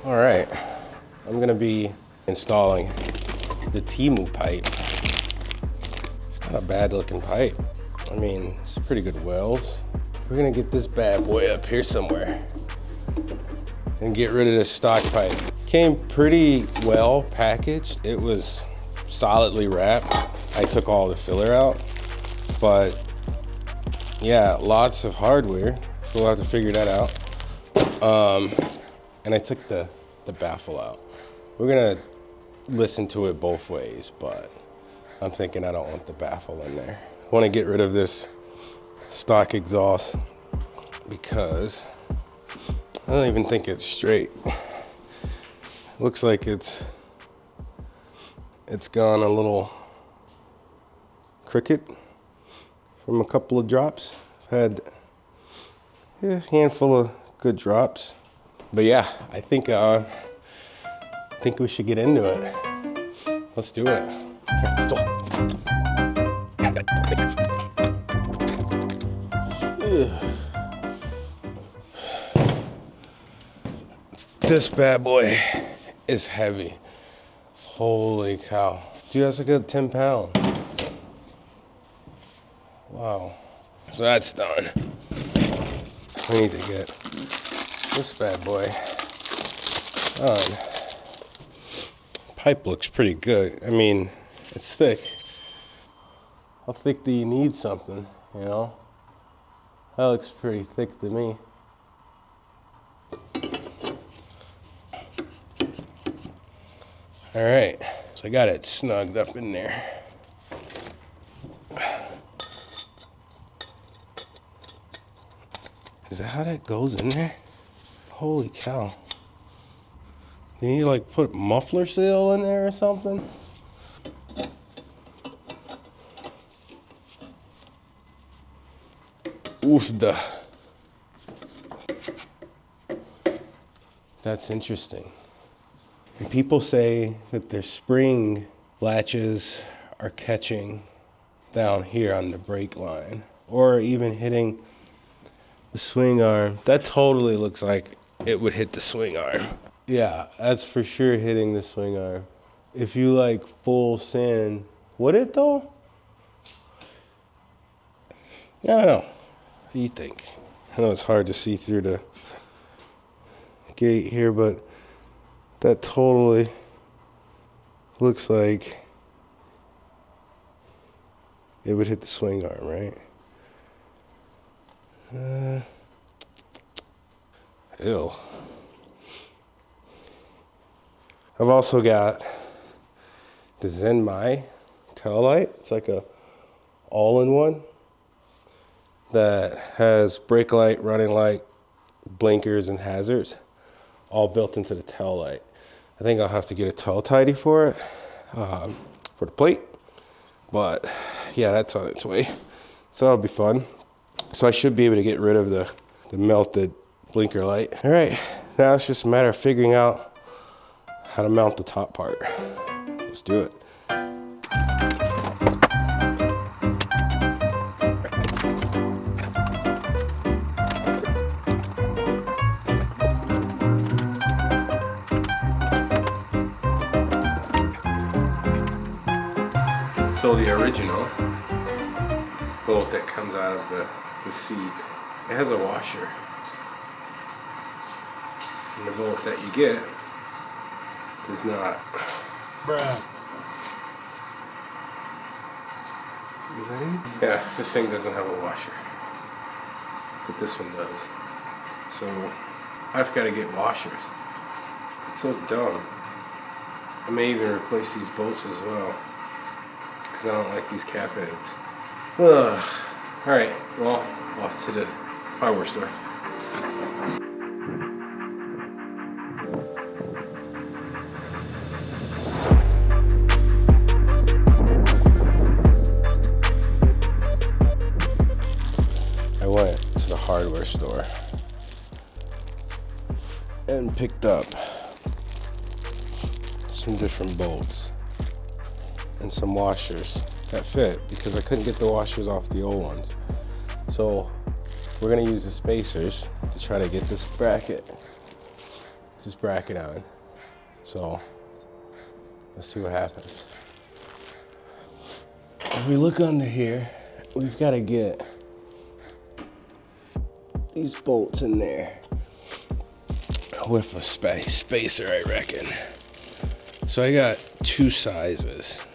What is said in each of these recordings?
All right, I'm gonna be installing the Temu pipe. It's not a bad looking pipe. I mean, it's pretty good wells. We're gonna get this bad boy up here somewhere and get rid of this stock pipe. Came pretty well packaged. It was solidly wrapped. I took all the filler out, but yeah, lots of hardware. So we'll have to figure that out. And I took the baffle out. We're gonna listen to it both ways, but I'm thinking I don't want the baffle in there. I wanna get rid of this stock exhaust because I don't even think it's straight. Looks like it's gone a little crooked from a couple of drops. I've had a handful of good drops. But yeah, I think we should get into it. Let's do it. Let's go. This bad boy is heavy. Holy cow. Dude, that's a good 10 pounds. Wow. So that's done. We need to get this bad boy done. Pipe looks pretty good. I mean, it's thick. How thick do you need something, you know? That looks pretty thick to me. All right, so I got it snugged up in there. Is that how that goes in there? Holy cow. You need to like put muffler seal in there or something? Oofda. That's interesting. And people say that their spring latches are catching down here on the brake line or even hitting the swing arm. That totally looks like it would hit the swing arm. Yeah, that's for sure hitting the swing arm. If you like full sand, would it though? I don't know. What do you think? I know it's hard to see through the gate here, but that totally looks like it would hit the swing arm, right? Ew. I've also got the Zenmai tail light. It's like a all-in-one that has brake light, running light, blinkers, and hazards, all built into the tail light. I think I'll have to get a tail tidy for it, for the plate. But yeah, that's on its way. So that'll be fun. So I should be able to get rid of the melted blinker light. All right, now it's just a matter of figuring out how to mount the top part. Let's do it. So the original bolt that comes out of the seat, it has a washer. And the bolt that you get does not. Bruh. Is that it? Yeah, this thing doesn't have a washer. But this one does. So I've got to get washers. It's so dumb. I may even replace these bolts as well, because I don't like these cap heads. Alright, well, off to the hardware store. I went to the hardware store and picked up some different bolts and some washers that fit, because I couldn't get the washers off the old ones. So we're gonna use the spacers to try to get this bracket this bracket on. So let's see what happens. If we look under here, we've got to get these bolts in there with a spacer, I reckon. So I got 2 sizes.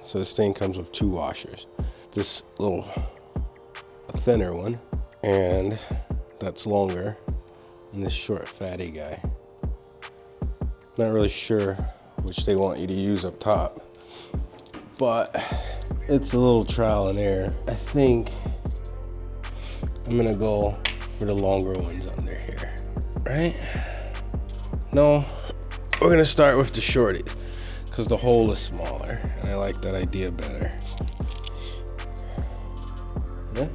So this thing comes with 2 washers. This little thinner one, and that's longer, and this short fatty guy. Not really sure which they want you to use up top, but it's a little trial and error. I think I'm gonna go for the longer ones under here, right? No, we're gonna start with the shorties because the hole is smaller and I like that idea better. Yeah,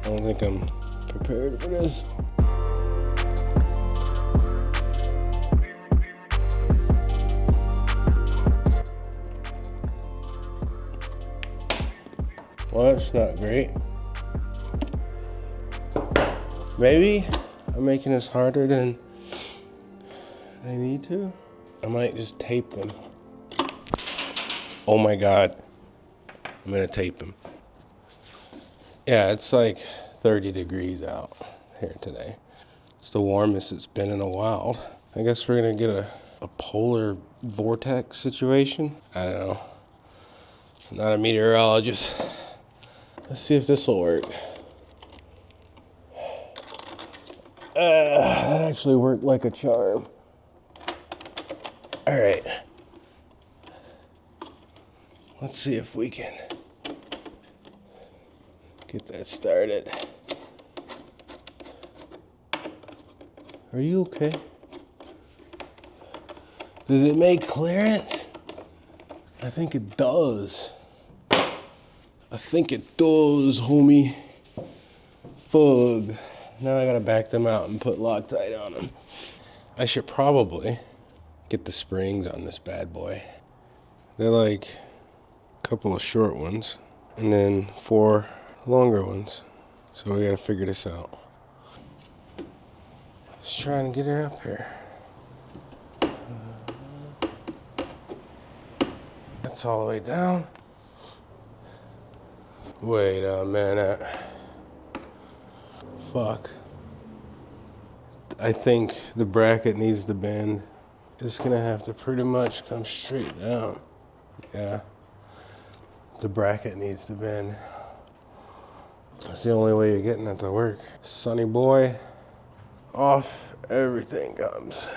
I don't think I'm prepared for this. Well, that's not great. Maybe I'm making this harder than I need to. I might just tape them. Oh my God, I'm gonna tape them. Yeah, it's like 30 degrees out here today. It's the warmest it's been in a while. I guess we're gonna get a polar vortex situation. I don't know. I'm not a meteorologist. Let's see if this will work. That actually worked like a charm. All right. Let's see if we can get that started. Are you okay? Does it make clearance? I think it does. I think it does, homie. Fug. Now I gotta back them out and put Loctite on them. I should probably get the springs on this bad boy. They're like a couple of short ones and then 4 longer ones. So we gotta figure this out. Let's try and get her up here. That's all the way down. Wait a minute. Fuck. I think the bracket needs to bend. It's gonna have to pretty much come straight down. Yeah. The bracket needs to bend. That's the only way you're getting it to work. Sonny boy, off everything comes.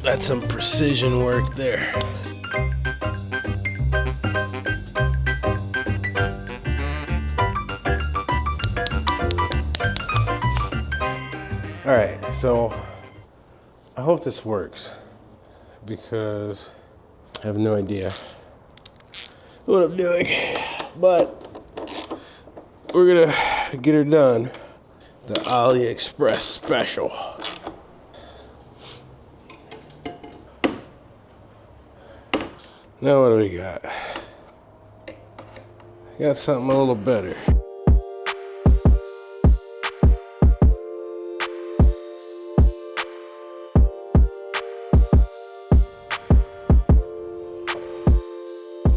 That's some precision work there. All right, so I hope this works because I have no idea what I'm doing, but we're gonna get her done. The AliExpress special. Now what do we got? We got something a little better.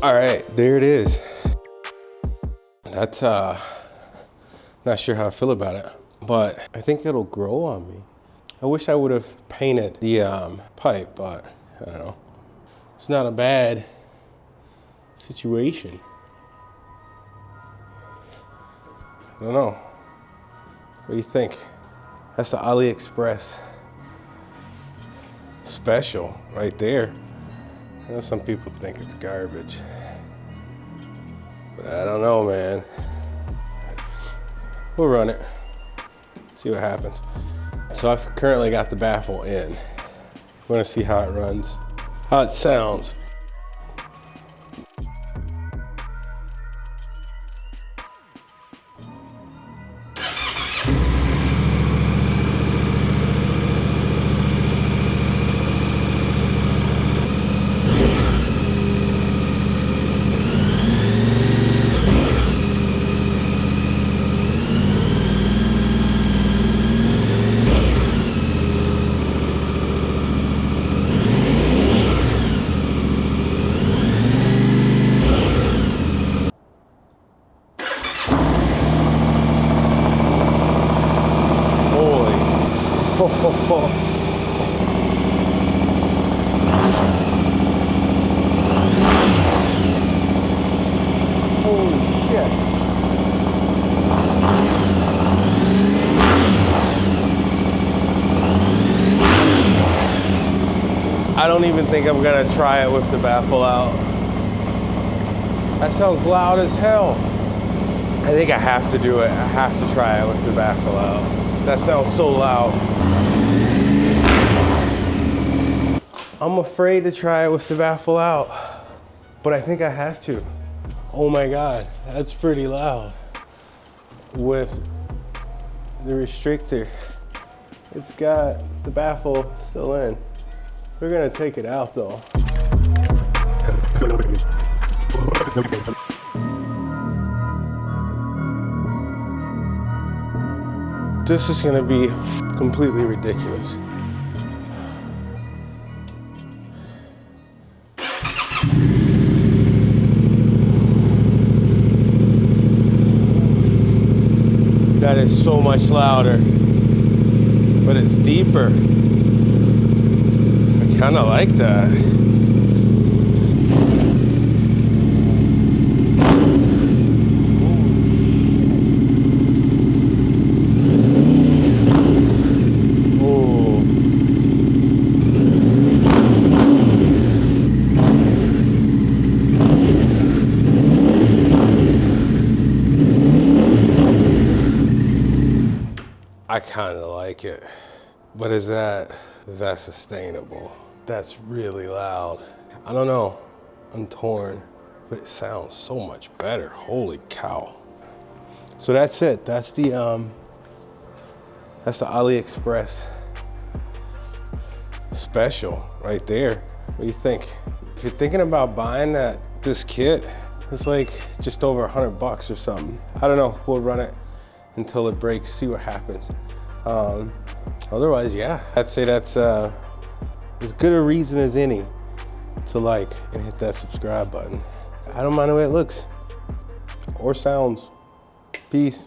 All right, there it is. That's not sure how I feel about it, but I think it'll grow on me. I wish I would have painted the pipe, but I don't know. It's not a bad situation. I don't know. What do you think? That's the AliExpress special right there. I know some people think it's garbage, but I don't know, man. We'll run it, see what happens. So I've currently got the baffle in. I'm gonna see how it runs, how it sounds. Holy shit. I don't even think I'm gonna try it with the baffle out. That sounds loud as hell. I think I have to do it. I have to try it with the baffle out. That sounds so loud. I'm afraid to try it with the baffle out, but I think I have to. Oh my God, that's pretty loud. With the restrictor, it's got the baffle still in. We're gonna take it out though. This is gonna be completely ridiculous. That is so much louder, but it's deeper. I kinda like that. I kind of like it, but is that sustainable? That's really loud. I don't know, I'm torn, but it sounds so much better. Holy cow. So that's it. That's the AliExpress special right there. What do you think? If you're thinking about buying this kit, it's like just over $100 or something. I don't know, we'll run it until it breaks, see what happens. Otherwise, yeah, I'd say that's as good a reason as any to like and hit that subscribe button. I don't mind the way it looks or sounds. Peace.